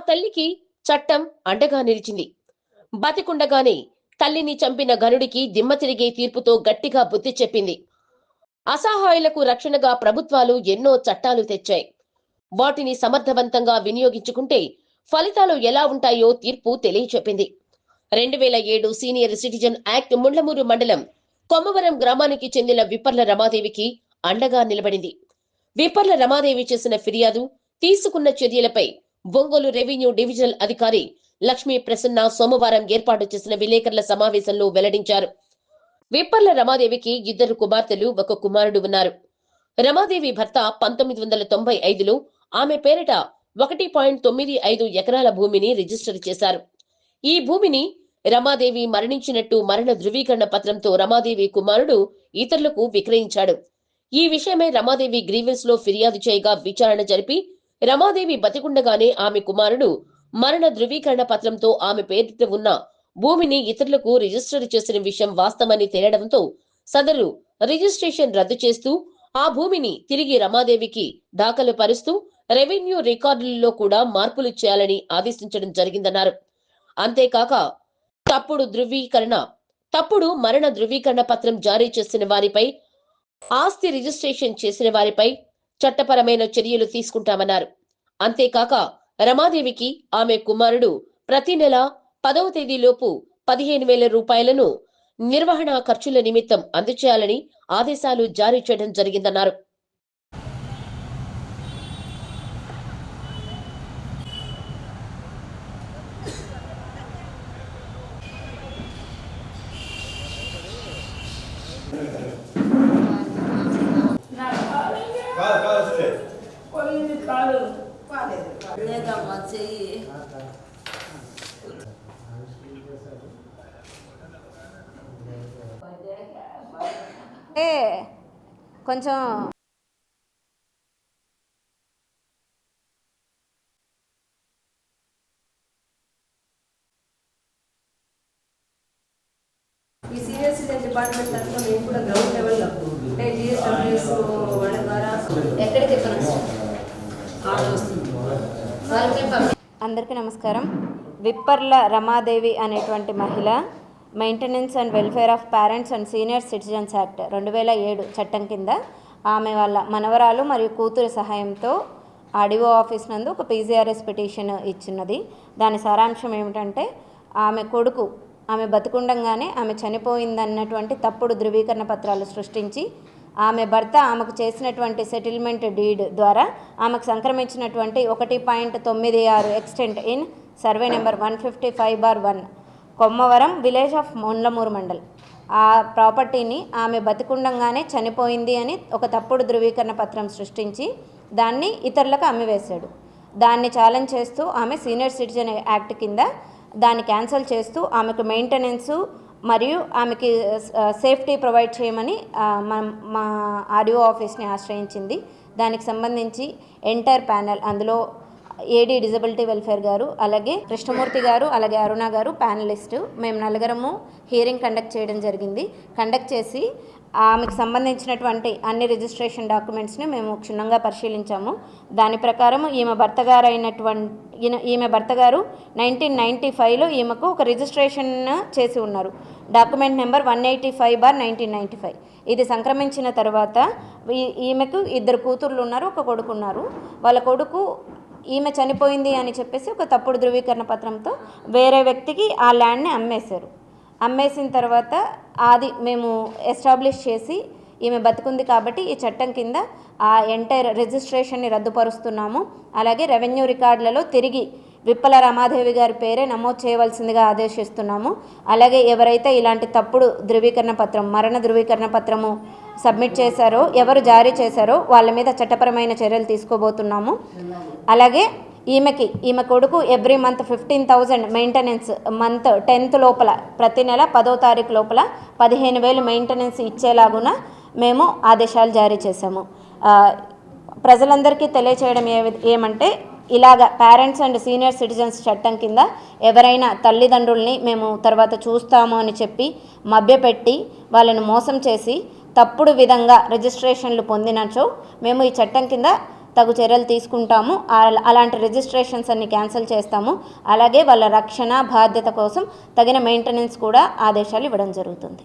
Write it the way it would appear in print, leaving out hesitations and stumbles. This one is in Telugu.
తల్లికి చట్టం అండగా నిలిచింది. బతికుండగానే తల్లిని చంపిన గనుడికి దిమ్మ తిరిగే తీర్పుతో గట్టిగా బుద్ధి చెప్పింది. అసహాయులకు రక్షణగా ప్రభుత్వాలు ఎన్నో చట్టాలు తెచ్చాయి. వాటిని సమర్థవంతంగా వినియోగించుకుంటే ఫలితాలు ఎలా ఉంటాయో తీర్పు తెలియచెప్పింది. 2007 సీనియర్ సిటిజన్ యాక్ట్ ముండ్లమూరు మండలం కొమ్మవరం గ్రామానికి చెందిన విప్పర్ల రమాదేవికి అండగా నిలబడింది. విప్పర్ల రమాదేవి చేసిన ఫిర్యాదు, తీసుకున్న చర్యలపై ఒంగోలు రెవెన్యూ డివిజనల్ అధికారి లక్ష్మీ ప్రసన్న సోమవారం ఏర్పాటు చేసిన విలేకరుల సమావేశంలో వెల్లడించారు. విప్పర్ల రమాదేవికి 2 కుమార్తెలు, 1 కుమారుడు ఉన్నారు. రమాదేవి భర్త 1995లో ఆమె పేరిట 1.95 ఎకరాల భూమిని రిజిస్టర్ చేశారు. ఈ భూమిని రమాదేవి మరణించినట్టు మరణ ధృవీకరణ పత్రంతో రమాదేవి కుమారుడు ఇతరులకు విక్రయించాడు. ఈ విషయమై రమాదేవి గ్రీవెన్స్ లో ఫిర్యాదు చేయగా విచారణ జరిపి రమాదేవి బతికుండగానే ఆమె కుమారుడు మరణ ధృవీకరణ పత్రంతో ఆమె పేరిట ఉన్న భూమిని ఇతరులకు రిజిస్టర్ చేసిన విషయం వాస్తవమని తేలడంతో సదరు రిజిస్ట్రేషన్ రద్దు చేస్తూ ఆ భూమిని తిరిగి రమాదేవికి దాఖలు పరుస్తూ రెవెన్యూ రికార్డులలో కూడా మార్పులు చేయాలని ఆదేశించడం జరిగిందన్నారు. అంతేకాక తప్పుడు మరణ ధృవీకరణ పత్రం జారీ చేసిన వారిపై, ఆస్తి రిజిస్ట్రేషన్ చేసిన వారిపై చట్టపరమైన చర్యలు తీసుకుంటామన్నారు. అంతేకాక రమాదేవికి ఆమె కుమారుడు ప్రతి నెల 10వ తేదీలోపు 15,000 రూపాయలను నిర్వహణ ఖర్చుల నిమిత్తం అందజేయాలని ఆదేశాలు జారీ చేయడం జరిగిందన్నారు. కొంచెం ఈ సీనియర్ సిటిజన్ డిపార్ట్మెంట్ తరఫున మేము కూడా గ్రౌండ్ లెవెల్లో అంటే జిఎస్డబ్ల్యూఎస్ వాళ్ళ ద్వారా ఎక్కడికి అందరికీ నమస్కారం. విప్పర్ల రమాదేవి అనేటువంటి మహిళ maintenance and welfare of parents and senior citizens act 2007 చట్టం కింద ఆమె వాళ్ళ మనవరాలు మరియు కూతురు సహాయంతో ఆర్డీఓ ఆఫీస్ నందు ఒక పీజీఆర్ఎస్ పిటిషన్ ఇచ్చినది. దాని సారాంశం ఏమిటంటే ఆమె కొడుకు ఆమె బతికుండంగానే ఆమె చనిపోయిందన్నటువంటి తప్పుడు ధృవీకరణ పత్రాలు సృష్టించి ఆమె భర్త ఆమెకు చేసినటువంటి సెటిల్మెంట్ డీడ్ ద్వారా ఆమెకు సంక్రమించినటువంటి 1.96 extent in survey number 155/1 Kommavaram village of Mundlamuru mandal ఆ ప్రాపర్టీని ఆమె బతికుండంగానే చనిపోయింది అని ఒక తప్పుడు ధృవీకరణ పత్రం సృష్టించి దాన్ని ఇతరులకు అమ్మివేశాడు. దాన్ని ఛాలెంజ్ చేస్తూ ఆమె సీనియర్ సిటిజన్ యాక్ట్ కింద దాన్ని క్యాన్సిల్ చేస్తూ ఆమెకు మెయింటెనెన్సు మరియు ఆమెకి సేఫ్టీ ప్రొవైడ్ చేయమని మా ఆర్డీఓ ఆఫీస్ని ఆశ్రయించింది. దానికి సంబంధించి ఎంటైర్ ప్యానెల్, అందులో ఏడీ డిజబిలిటీ వెల్ఫేర్ గారు, అలాగే కృష్ణమూర్తి గారు, అలాగే అరుణ గారు ప్యానలిస్టు, మేము నలుగురము హియరింగ్ కండక్ట్ చేయడం జరిగింది. కండక్ట్ చేసి ఆమెకు సంబంధించినటువంటి అన్ని రిజిస్ట్రేషన్ డాక్యుమెంట్స్ని మేము క్షుణ్ణంగా పరిశీలించాము. దాని ప్రకారం ఈమె భర్త గారు 1995లో ఈమెకు ఒక రిజిస్ట్రేషన్ చేసి ఉన్నారు. Document number 185/1995. ఇది సంక్రమించిన తర్వాత ఈమెకు 2 కూతుర్లు ఉన్నారు, 1 కొడుకు ఉన్నారు. వాళ్ళ కొడుకు ఈమె చనిపోయింది అని చెప్పేసి ఒక తప్పుడు ధృవీకరణ పత్రంతో వేరే వ్యక్తికి ఆ ల్యాండ్ని అమ్మేశారు. అమ్మేసిన తర్వాత అది మేము ఎస్టాబ్లిష్ చేసి ఈమె బతుకుంది కాబట్టి ఈ చట్టం కింద ఆ ఎంటైర్ రిజిస్ట్రేషన్ని రద్దుపరుస్తున్నాము. అలాగే రెవెన్యూ రికార్డులలో తిరిగి విప్పల రమాదేవి గారి పేరే నమోదు చేయవలసిందిగా ఆదేశిస్తున్నాము. అలాగే ఎవరైతే ఇలాంటి తప్పుడు ధృవీకరణ పత్రం, మరణ ధృవీకరణ పత్రము సబ్మిట్ చేశారో, ఎవరు జారీ చేశారో వాళ్ళ మీద చట్టపరమైన చర్యలు తీసుకోబోతున్నాము. అలాగే ఈమె కొడుకు every month 15,000 maintenance, month 10th లోపల ప్రతి నెల 10వ తారీఖు లోపల 15,000 మెయింటెనెన్స్ ఇచ్చేలాగున మేము ఆదేశాలు జారీ చేశాము. ప్రజలందరికీ తెలియచేయడం ఏమంటే ఇలాగ పేరెంట్స్ అండ్ సీనియర్ సిటిజన్స్ చట్టం కింద ఎవరైనా తల్లిదండ్రుల్ని మేము తర్వాత చూస్తాము అని చెప్పి మభ్యపెట్టి వాళ్ళని మోసం చేసి తప్పుడు విధంగా రిజిస్ట్రేషన్లు పొందినచో మేము ఈ చట్టం కింద తగు చర్యలు తీసుకుంటాము. అలాంటి రిజిస్ట్రేషన్స్ అన్ని క్యాన్సిల్ చేస్తాము. అలాగే వాళ్ళ రక్షణ బాధ్యత కోసం తగిన మెయింటెనెన్స్ కూడా ఆదేశాలు ఇవ్వడం జరుగుతుంది.